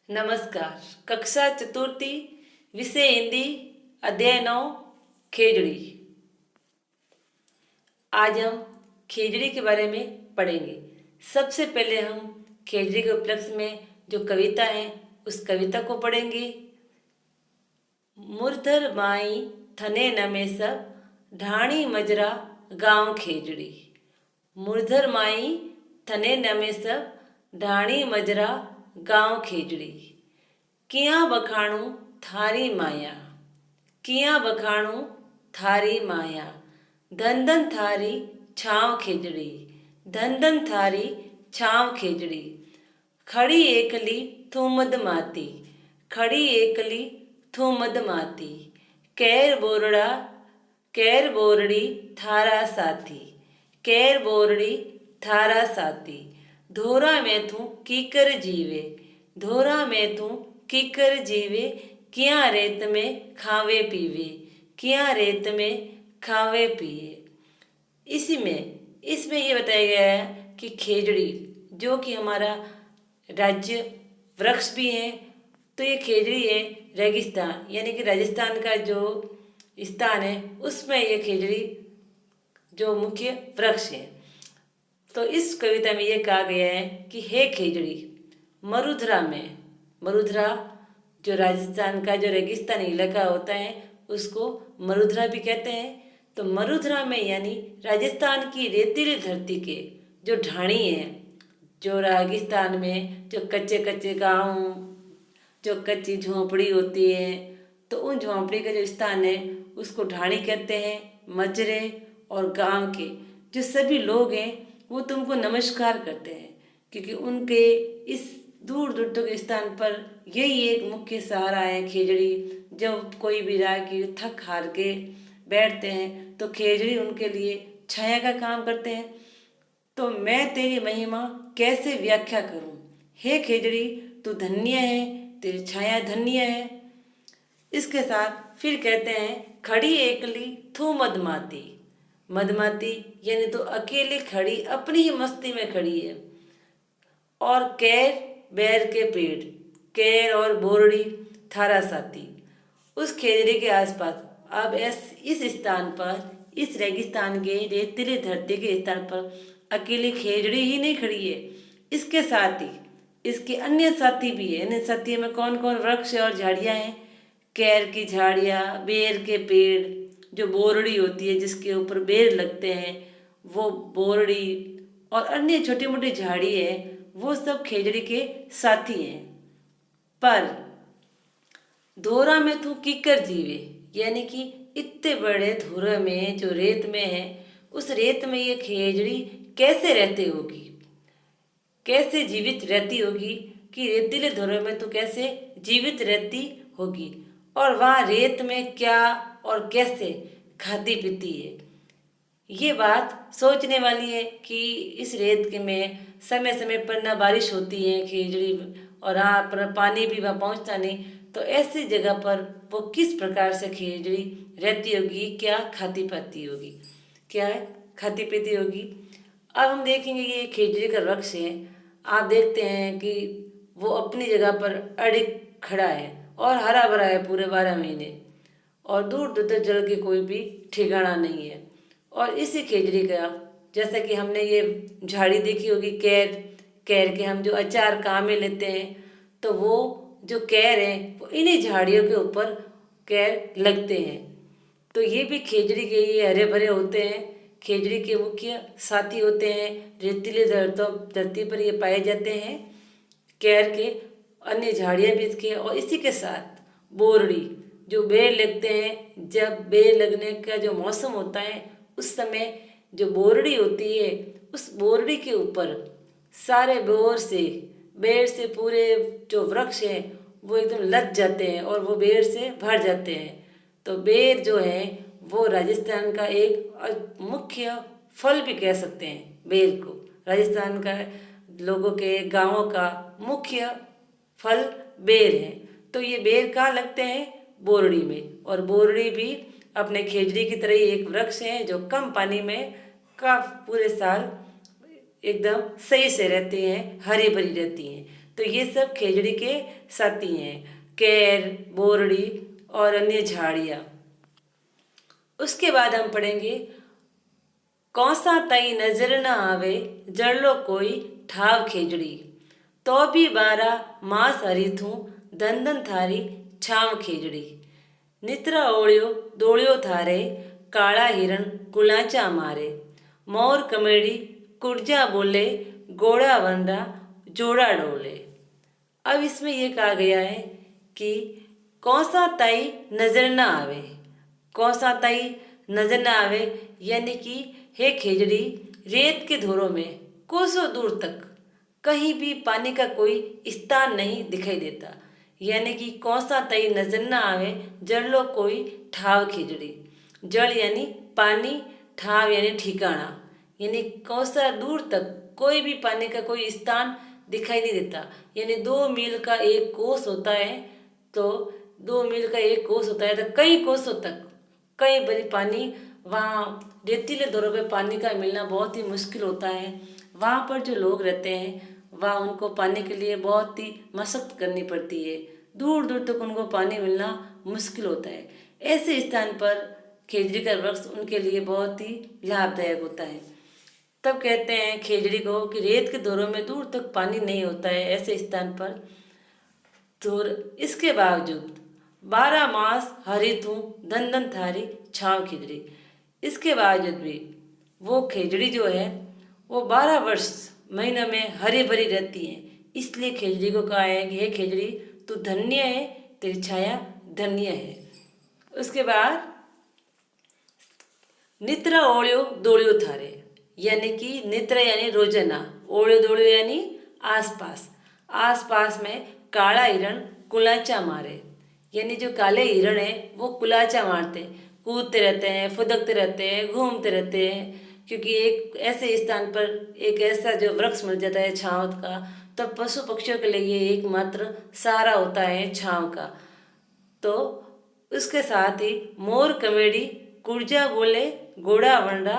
नमस्कार। कक्षा चतुर्थी, विषय हिंदी, अध्याय 9, खेजड़ी। आज हम खेजड़ी के बारे में पढ़ेंगे। सबसे पहले हम खेजड़ी के उपलक्ष्य में जो कविता है उस कविता को पढ़ेंगे। मुरधर माई थने नमे सब, ढाणी मजरा गांव खेजड़ी। मुरधर माई थने नमे सब, ढाणी मजरा गांव खेजड़ी। किया बखाणू थारी माया, किया बखाणू थारी माया। धन धन थारी छाँव खेजड़ी, धन धन थारी छाँव खेजड़ी। खड़ी एकली थू मदमाती, खड़ी एकली थू मदमाती। कैर बोरड़ा, कैर बोरड़ी थारा साथी, कैर बोरड़ी थारा साथी। धोरा में तू कीकर जीवे, धोरा में तू कीकर जीवे। किया रेत में खावे पीवे, किया रेत में खावे पिए। इसमें ये बताया गया है कि खेजड़ी जो कि हमारा राज्य वृक्ष भी है, तो ये खेजड़ी है रेगिस्तान यानी कि राजस्थान का जो स्थान है उसमें ये खेजड़ी जो मुख्य वृक्ष है। तो इस कविता में ये कहा गया है कि हे खेजड़ी, मरुधरा में, मरुधरा जो राजस्थान का जो रेगिस्तानी इलाका होता है उसको मरुधरा भी कहते हैं। तो मरुधरा में यानी राजस्थान की रेतीली धरती के जो ढाणी है, जो रेगिस्तान में जो कच्चे कच्चे गांव, जो कच्ची झोंपड़ी होती है, तो उन झोंपड़ी का जो स्थान है उसको ढाणी कहते हैं। मजरे और गांव के जो सभी लोग हैं वो तुमको नमस्कार करते हैं, क्योंकि उनके इस दूर दूर तक स्थान पर यही एक मुख्य सहारा है खेजड़ी। जब कोई भी राहगीर थक हार के बैठते हैं तो खेजड़ी उनके लिए छाया का काम करते हैं। तो मैं तेरी महिमा कैसे व्याख्या करूं, हे खेजड़ी तू धन्य है, तेरी छाया धन्य है। इसके साथ फिर कहते हैं खड़ी एकली थू मदमाती, मदमाती यानी तो अकेली खड़ी अपनी ही मस्ती में खड़ी है। और कैर बैर के पेड़, कैर और बोरड़ी थारा साथी। उस खेजड़ी के आसपास अब इस स्थान पर, इस रेगिस्तान के रेतीली धरती के स्थान पर अकेली खेजड़ी ही नहीं खड़ी है, इसके साथ ही इसके अन्य साथी भी है। इन साथी में कौन कौन वृक्ष और झाड़ियाँ हैं? कैर की झाड़ियाँ, बेर के पेड़, जो बोरड़ी होती है जिसके ऊपर बेर लगते हैं वो बोरड़ी, और अन्य छोटी मोटी झाड़ी है, वो सब खेजड़ी के साथी हैं। पर धोरा में तू कीकर जीवे यानी कि इतने बड़े धोरा में जो रेत में है, उस रेत में ये खेजड़ी कैसे रहती होगी, कैसे जीवित रहती होगी कि रेतीले धोरे में तो कैसे जीवित रहती होगी, और वहाँ रेत में क्या और कैसे खाती पीती है। ये बात सोचने वाली है कि इस रेत के में समय समय पर ना बारिश होती है खेजड़ी, और हाँ पर पानी भी वहाँ पहुँचता नहीं, तो ऐसी जगह पर वो किस प्रकार से खेजड़ी रहती होगी, क्या खाती पाती होगी, क्या है खाती पीती होगी। अब हम देखेंगे कि ये खेजड़ी का वृक्ष है। आप देखते हैं कि वो अपनी जगह पर अडिग खड़ा है और हरा भरा है पूरे 12 महीने, और दूर दूर तक जल के कोई भी ठिकाना नहीं है। और इसी खेजड़ी का, जैसा कि हमने ये झाड़ी देखी होगी कैर, कैर के हम जो अचार काम में लेते हैं, तो वो जो कैर है वो इन्हीं झाड़ियों के ऊपर कैर लगते हैं। तो ये भी खेजड़ी के ये हरे भरे होते हैं, खेजड़ी के मुख्य साथी होते हैं। रेतीली धरती पर ये पाए जाते हैं कैर के, अन्य झाड़ियाँ भी इसके, और इसी के साथ बोरड़ी जो बेर लगते हैं। जब बेर लगने का जो मौसम होता है उस समय जो बोरड़ी होती है, उस बोरड़ी के ऊपर सारे बेर से पूरे जो वृक्ष हैं वो एकदम लद जाते हैं और वो बेर से भर जाते हैं। तो बेर जो है वो राजस्थान का एक मुख्य फल भी कह सकते हैं। बेर को राजस्थान का लोगों के गांवों का मुख्य फल बेर है। तो ये बेर कहाँ लगते हैं? बोरड़ी में। और बोरड़ी भी अपने खेजड़ी की तरह ही एक वृक्ष है जो कम पानी में का पूरे साल एकदम सही से रहती हैं, हरी भरी रहती हैं। तो ये सब खेजड़ी के साथी हैं, कैर, बोरड़ी और अन्य झाड़ियाँ। उसके बाद हम पढ़ेंगे कौसा तई नजर न आवे जड़ लो कोई ठाव खेजड़ी, तो भी 12 मास हरी थूं दंदन थारी छाव खेजड़ी। नित्रा ओढ़ियो दौड़ियो थारे काला हिरण कुलाचा मारे, मोर कमेड़ी कुर्जा बोले गोड़ा वंडा जोड़ा डोले। अब इसमें यह कहा गया है कि कौसा ताई नजर न आवे, कौसा ताई नजर न आवे यानी कि हे खेजड़ी, रेत के धोरों में कोसों दूर तक कहीं भी पानी का कोई स्थान नहीं दिखाई देता, यानी कि कौसा तई नजर न आवे जड़ लो कोई ठाव खेजड़ी। जड़ यानी पानी, ठाव यानी ठिकाना, यानी कौसा दूर तक कोई भी पानी का कोई स्थान दिखाई नहीं देता। यानी 2 मील का एक कोस होता है, तो 2 मील का एक कोस होता है, तो कई कोसों तक कई बड़ी पानी, वहाँ रेतीले दौरों पे पानी का मिलना बहुत ही मुश्किल होता है। वहाँ पर जो लोग रहते हैं वहाँ उनको पानी के लिए बहुत ही मशक्कत करनी पड़ती है, दूर दूर तक उनको पानी मिलना मुश्किल होता है। ऐसे स्थान पर खेजड़ी का वृक्ष उनके लिए बहुत ही लाभदायक होता है। तब कहते हैं खेजड़ी को कि रेत के दौरों में दूर तक पानी नहीं होता है ऐसे स्थान पर, तो इसके बावजूद 12 मास हरी तू दंदन थारी छाव खेजड़ी, इसके बावजूद भी वो खेजड़ी जो है वो 12 वर्ष महीने में हरी भरी रहती है। इसलिए खेजड़ी को कहा है कि हे खेजड़ी, तू धन्य है, तेरी छाया धन्य है। उसके बाद नित्रा ओढ़ियो दौड़ियो थारे, यानी कि नित्रा यानी रोजाना, ओढ़ियो दौड़ियो यानी आसपास, आसपास में काला हिरण कुलाचा मारे, यानी जो काले हिरण है वो कुलाचा मारते हैं, कूदते रहते हैं, फुदकते रहते हैं, घूमते रहते हैं। क्योंकि एक ऐसे स्थान पर एक ऐसा जो वृक्ष मिल जाता है छांव का, तब पशु पक्षियों के लिए एकमात्र सहारा होता है छांव का। तो उसके साथ ही मोर कमेड़ी कुर्जा बोले घोड़ा वंडा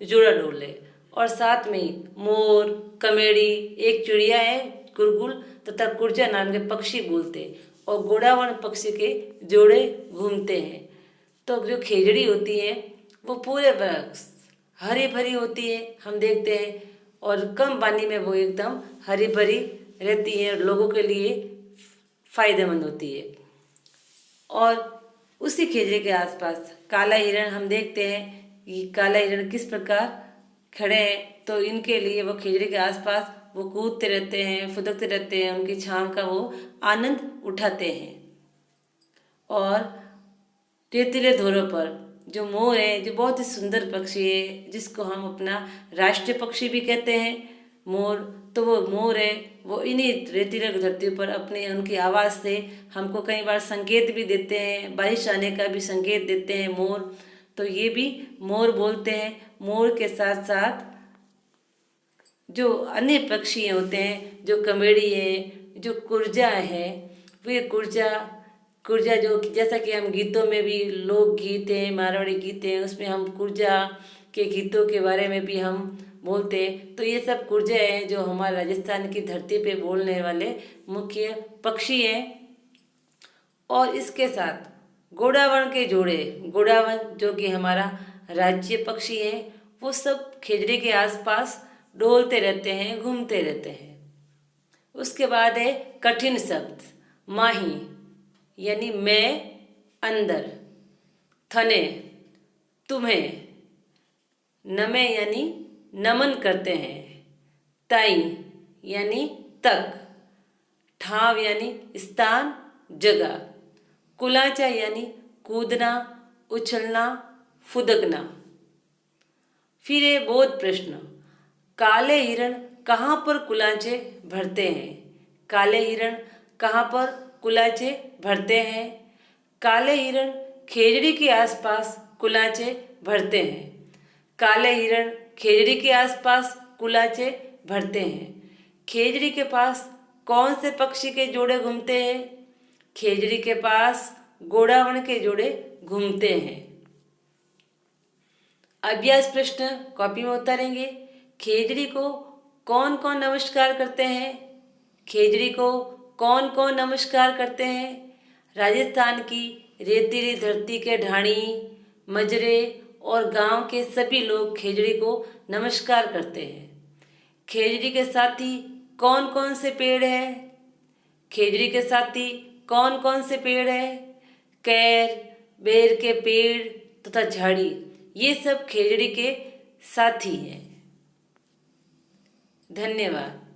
जोड़ा डोले, और साथ में ही मोर, कमेड़ी एक चिड़िया है गुलगुल, तथा कुर्जा नाम के पक्षी बोलते हैं, और घोड़ावण पक्षी के जोड़े घूमते हैं। तो जो खेजड़ी होती है वो पूरे वृक्ष हरी भरी होती है, हम देखते हैं, और कम पानी में वो एकदम हरी भरी रहती है, लोगों के लिए फायदेमंद होती है। और उसी खेजड़ी के आसपास काला हिरण, हम देखते हैं कि काला हिरण किस प्रकार खड़े हैं, तो इनके लिए वो खेजड़ी के आसपास वो कूदते रहते हैं, फुदकते रहते हैं, उनकी छांव का वो आनंद उठाते हैं। और रेतीले धोरों पर जो मोर है, जो बहुत ही सुंदर पक्षी है, जिसको हम अपना राष्ट्रीय पक्षी भी कहते हैं मोर, तो वो मोर है वो इन्हीं रेतीले धरती पर अपने उनकी आवाज़ से हमको कई बार संकेत भी देते हैं, बारिश आने का भी संकेत देते हैं मोर। तो ये भी मोर बोलते हैं। मोर के साथ साथ जो अन्य पक्षी होते हैं, जो कमेड़ी है, जो कुर्जा है, वे कुर्जा जो जैसा कि हम गीतों में भी, लोकगीत हैं, मारवाड़ी गीत हैं, उसमें हम कुर्जा के गीतों के बारे में भी हम बोलते हैं। तो ये सब कुर्जा हैं जो हमारे राजस्थान की धरती पे बोलने वाले मुख्य पक्षी हैं। और इसके साथ गोड़ावण के जोड़े, गोड़ावण जो कि हमारा राज्य पक्षी है, वो सब खेजड़ी के आसपास डोलते रहते हैं, घूमते रहते हैं। उसके बाद है कठिन शब्द, माही यानी मैं, अंदर, थने तुम्हें, नमे यानी नमन करते हैं, ताई यानी तक, ठाव यानी स्थान, जगह, कुलाचा यानी कूदना, उछलना, फुदकना। फिर ये बोध प्रश्न, काले हिरण कहाँ पर कुलाचे भरते हैं? काले हिरण कहाँ पर कुलाचे भरते हैं? काले हिरण खेजड़ी के आसपास कुलाचे भरते हैं। काले हिरण खेजड़ी के आसपास कुलाचे भरते हैं। खेजड़ी के पास कौन से पक्षी के जोड़े घूमते हैं? खेजड़ी के पास गोड़ावण के जोड़े घूमते हैं। अभ्यास प्रश्न कॉपी में उतारेंगे। खेजड़ी को कौन कौन नमस्कार करते हैं? खेजड़ी को कौन कौन नमस्कार करते हैं? राजस्थान की रेतीली धरती के ढाणी, मजरे और गांव के सभी लोग खेजड़ी को नमस्कार करते हैं। खेजड़ी के साथी कौन कौन से पेड़ हैं? खेजड़ी के साथी कौन कौन से पेड़ हैं? कैर, बेर के पेड़ तथा झाड़ी, ये सब खेजड़ी के साथी हैं। धन्यवाद।